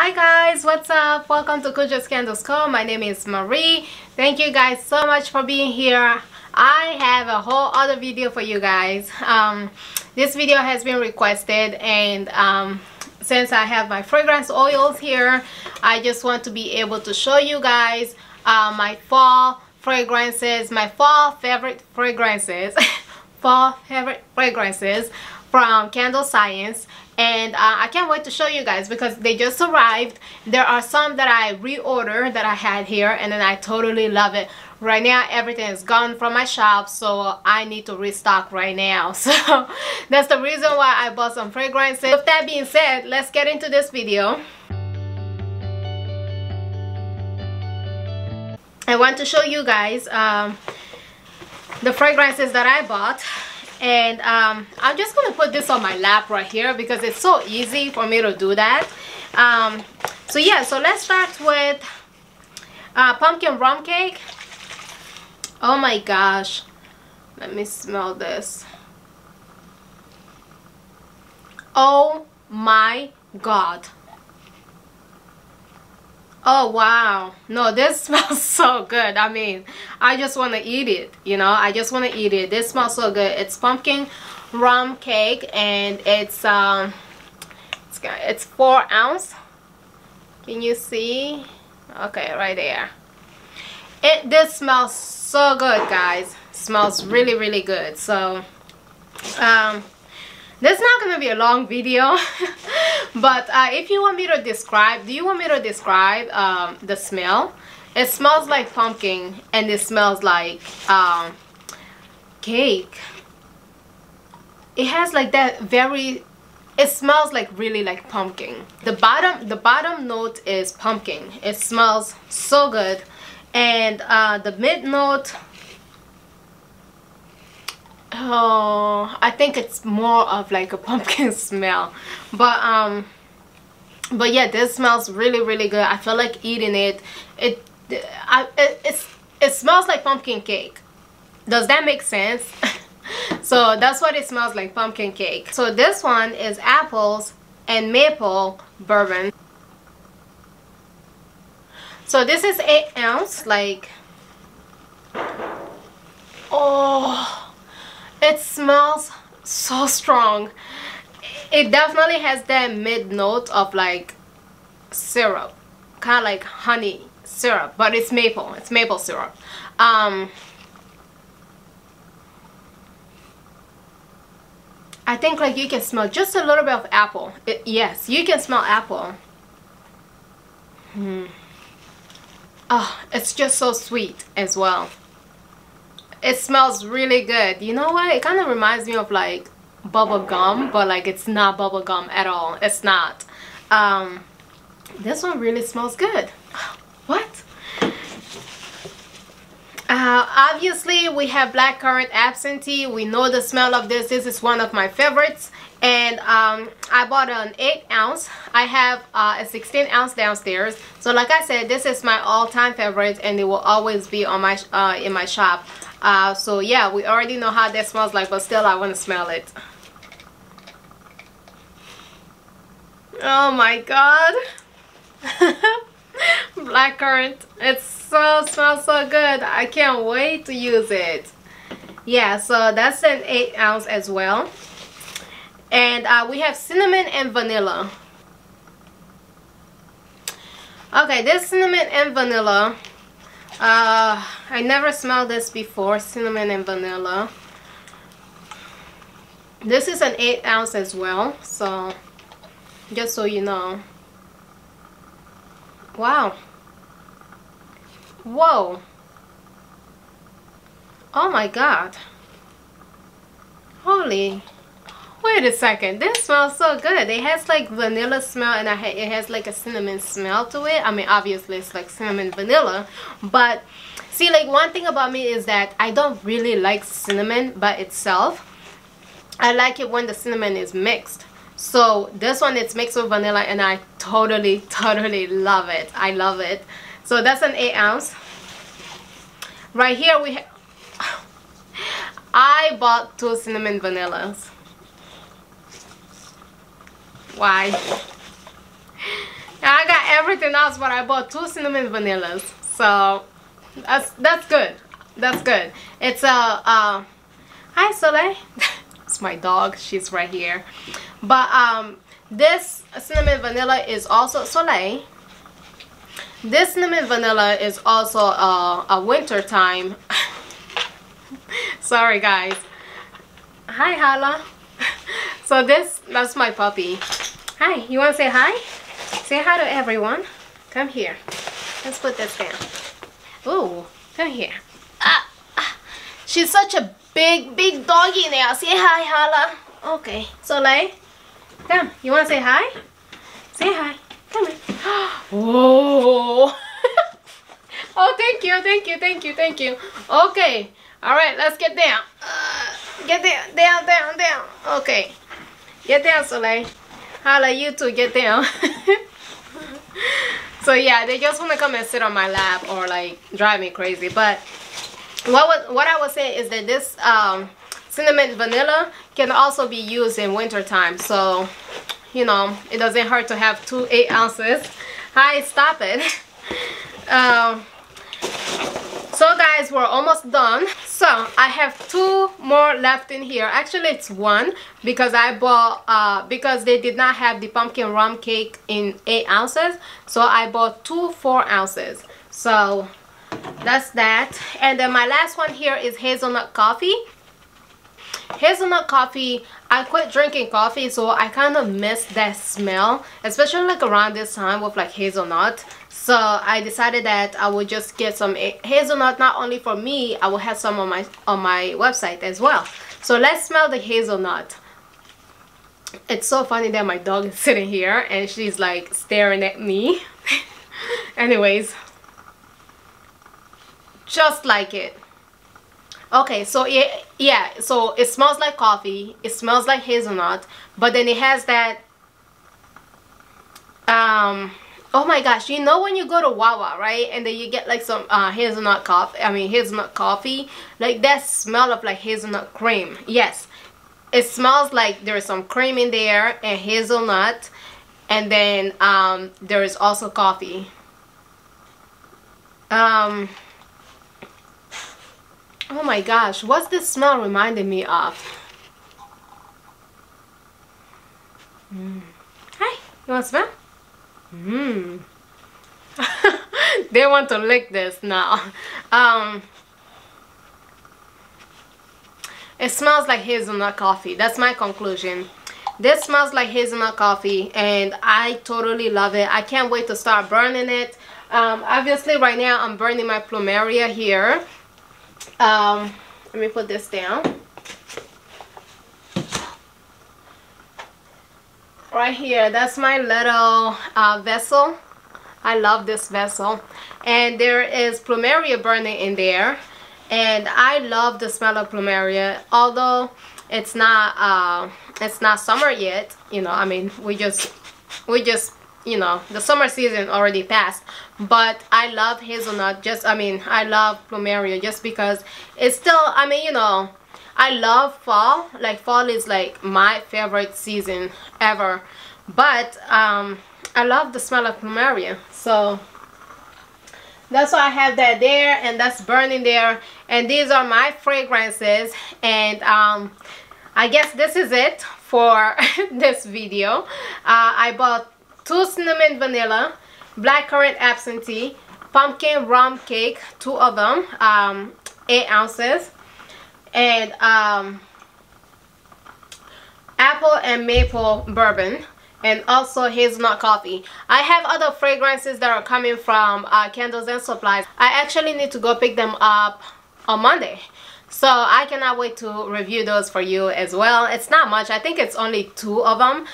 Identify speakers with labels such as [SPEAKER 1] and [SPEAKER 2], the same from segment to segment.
[SPEAKER 1] Hi guys, what's up? Welcome to Kuja's Candles Co. My name is Marie. Thank you guys so much for being here. I have a whole other video for you guys. This video has been requested, and since I have my fragrance oils here, I just want to be able to show you guys my fall fragrances, my fall favorite fragrances fall favorite fragrances from Candle Science. And I can't wait to show you guys because they just arrived. There are some that I reordered that I had here, and then I totally love it. Right now everything is gone from my shop, so I need to restock right now. So that's the reason why I bought some fragrances. With that being said, let's get into this video. I want to show you guys the fragrances that I bought. And I'm just going to put this on my lap right here because it's so easy for me to do that. So yeah, so let's start with pumpkin rum cake. Oh my gosh. Let me smell this. Oh my god. Oh wow, no, this smells so good. I mean, I just want to eat it, you know. I just want to eat it. This smells so good. It's pumpkin rum cake, and it's 4 ounce. Can you see? Okay, right there. This smells so good, guys. It smells really good. So this is not going to be a long video, but if you want me to describe, do you want me to describe the smell? It smells like pumpkin, and it smells like cake. It has like that it smells like really like pumpkin. The bottom note is pumpkin. It smells so good, and the mid note, oh, I think it's more of like a pumpkin smell, but yeah, this smells really good. I feel like eating it. It smells like pumpkin cake. Does that make sense? So that's what it smells like, pumpkin cake. So this one is apples and maple bourbon. So this is 8 ounce. Like, oh, it smells so strong. It definitely has that mid note of like syrup, kind of like honey syrup, but it's maple. It's maple syrup. I think like you can smell just a little bit of apple. Yes, you can smell apple. Oh, it's just so sweet as well. It smells really good. You know what? It kind of reminds me of like bubble gum, but like it's not bubble gum at all. It's not. This one really smells good. What? Obviously we have blackcurrant absinthe. We know the smell of this. This is one of my favorites, and I bought an 8 ounce. I have a 16 ounce downstairs. So like I said, this is my all-time favorite, and it will always be on my in my shop. So yeah, we already know how that smells like, but still I want to smell it. Oh my god. Blackcurrant. It smells so good. I can't wait to use it. Yeah, so that's an 8 ounce as well. And we have cinnamon and vanilla. Okay, this cinnamon and vanilla, I never smelled this before. Cinnamon and vanilla. This is an 8 ounce as well, so just so you know. Wow. Whoa. Oh my god. Holy. Wait a second. This smells so good. It has like vanilla smell, and it has like a cinnamon smell to it. I mean, obviously it's like cinnamon vanilla, but see, like one thing about me is that I don't really like cinnamon by itself. I like it when the cinnamon is mixed. So this one, it's mixed with vanilla, and I totally love it. I love it. So that's an 8 ounce. Right here we have, I bought 2 cinnamon vanillas. Why? I got everything else, but I bought 2 cinnamon vanillas. So that's good. That's good. It's a hi Soleil. It's my dog. She's right here. But this cinnamon vanilla is also Soleil. This cinnamon vanilla is also a winter time. Sorry guys. Hi Hala. So that's my puppy. Hi, you want to say hi? Say hi to everyone. Come here. Let's put this down. Ooh, come here. She's such a big doggy now. Say hi, Hala. Okay, Soleil. Come, you want to say hi? Say hi. Come here. Whoa. Oh, thank you. Okay. All right, let's get down. Get down. Okay. Get down, Soleil. Hala, you too, get down. So yeah, they just want to come and sit on my lap or like drive me crazy. But what I was saying is that this cinnamon vanilla can also be used in winter time. So, you know, it doesn't hurt to have 2 8 ounces. Hi, stop it. So guys, we're almost done. So I have 2 more left in here. Actually, it's 1 because I bought because they did not have the pumpkin rum cake in 8 ounces. So I bought 2 4 ounces. So that's that. And then my last one here is hazelnut coffee. Hazelnut coffee, I quit drinking coffee, so I kind of miss that smell, especially like around this time with like hazelnut. So I decided that I would just get some hazelnut, not only for me, I will have some on my website as well. So let's smell the hazelnut. It's so funny that my dog is sitting here and she's like staring at me. Anyways, just like it. Okay, so yeah, so it smells like coffee, it smells like hazelnut, but then it has that oh my gosh, you know when you go to Wawa, right, and then you get like some hazelnut coffee, like that smell of like hazelnut cream. Yes, it smells like there is some cream in there and hazelnut, and then there is also coffee. Oh my gosh, what's this smell reminding me of? Hi, you want to smell? They want to lick this now. It smells like hazelnut coffee. That's my conclusion. This smells like hazelnut coffee and I totally love it. I can't wait to start burning it. Obviously right now I'm burning my plumeria here. Let me put this down. Right here, that's my little vessel. I love this vessel. And there is plumeria burning in there. And I love the smell of plumeria. Although it's not summer yet, you know, I mean, we just you know, the summer season already passed, but I love hazelnut, I love plumeria just because it's still, I mean, you know, I love fall. Like fall is like my favorite season ever, but I love the smell of plumeria. So that's why I have that there, and that's burning there, and these are my fragrances. And I guess this is it for this video. I bought 2 cinnamon vanilla, blackcurrant absinthe, pumpkin rum cake, 2 of them, 8 ounces, and apple and maple bourbon, and also hazelnut coffee. I have other fragrances that are coming from Candles and Supplies. I actually need to go pick them up on Monday, so I cannot wait to review those for you as well. It's not much, I think it's only 2 of them.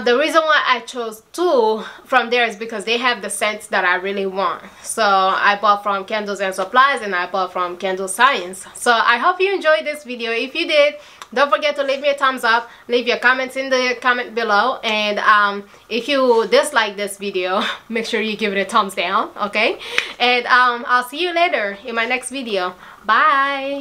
[SPEAKER 1] The reason why I chose 2 from there is because they have the scents that I really want. So I bought from Candles and Supplies and I bought from Candle Science. So I hope you enjoyed this video. If you did, don't forget to leave me a thumbs up, leave your comments in the comment below, and if you dislike this video, make sure you give it a thumbs down, okay? And I'll see you later in my next video. Bye!